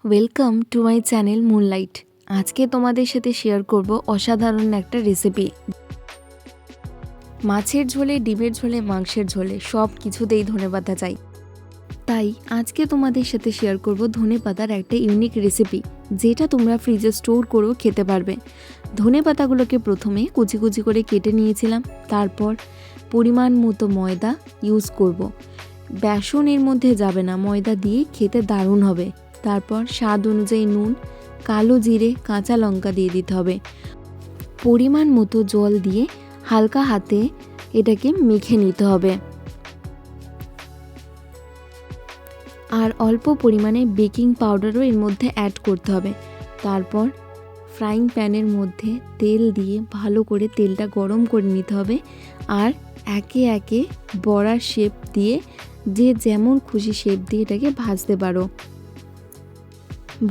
Welcome to my channel moonlight. আজকে তোমাদের সাথে শেয়ার করব অসাধারণ একটা রেসিপি। মাছের ঝোলে, ডিমের ঝোলে, মাংসের ঝোলে সব কিছুতেই ধনেপাতা চাই। তাই আজকে তোমাদের সাথে শেয়ার করব ধনেপাতার একটা ইউনিক রেসিপি, যেটা তোমরা ফ্রিজে স্টোর করেও খেতে পারবে। ধনেপাতাগুলোকে প্রথমে কুচি কুচি করে কেটে নিয়েছিলাম। তারপর পরিমাণ মতো ময়দা ইউজ করব। বেসন এর মধ্যে যাবে না, ময়দা দিয়ে খেতে দারুণ হবে। তারপর স্বাদ অনুযায়ী নুন, কালো জিরে, কাঁচা লঙ্কা দিয়ে দিতে হবে। পরিমাণ মতো জল দিয়ে হালকা হাতে এটাকে মেখে নিতে হবে। আর অল্প পরিমাণে বেকিং পাউডারও এর মধ্যে অ্যাড করতে হবে। তারপর ফ্রাইং প্যানের মধ্যে তেল দিয়ে ভালো করে তেলটা গরম করে নিতে হবে। আর একে একে বড়ার শেপ দিয়ে, যে যেমন খুশি শেপ দিয়ে এটাকে ভাজতে পারো।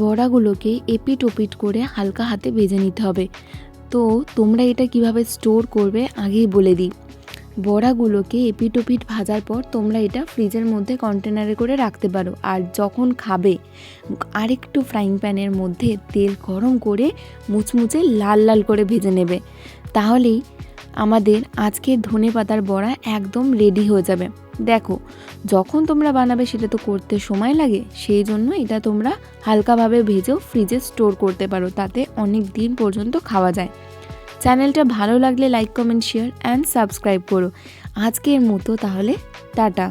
বড়াগুলোকে এপিট ওপিট করে হালকা হাতে ভেজে নিতে হবে। তো তোমরা এটা কিভাবে স্টোর করবে আগেই বলে দিই। বড়াগুলোকে এপিট ওপিট ভাজার পর তোমরা এটা ফ্রিজের মধ্যে কন্টেনারে করে রাখতে পারো। আর যখন খাবে, আরেকটু ফ্রাইং প্যানের মধ্যে তেল গরম করে মুচমুচে লাল লাল করে ভেজে নেবে। তাহলেই আমাদের আজকে ধনেপাতার বড়া একদম রেডি হয়ে যাবে। দেখো, যখন তোমরা বানাবে সেটা তো করতে সময় লাগে, সেই জন্য এটা তোমরা হালকাভাবে ভেজেও ফ্রিজে স্টোর করতে পারো, তাতে অনেক দিন পর্যন্ত খাওয়া যায়। চ্যানেলটা ভালো লাগলে like, comment, share and subscribe করো। আজকের মতো তাহলে টাটা।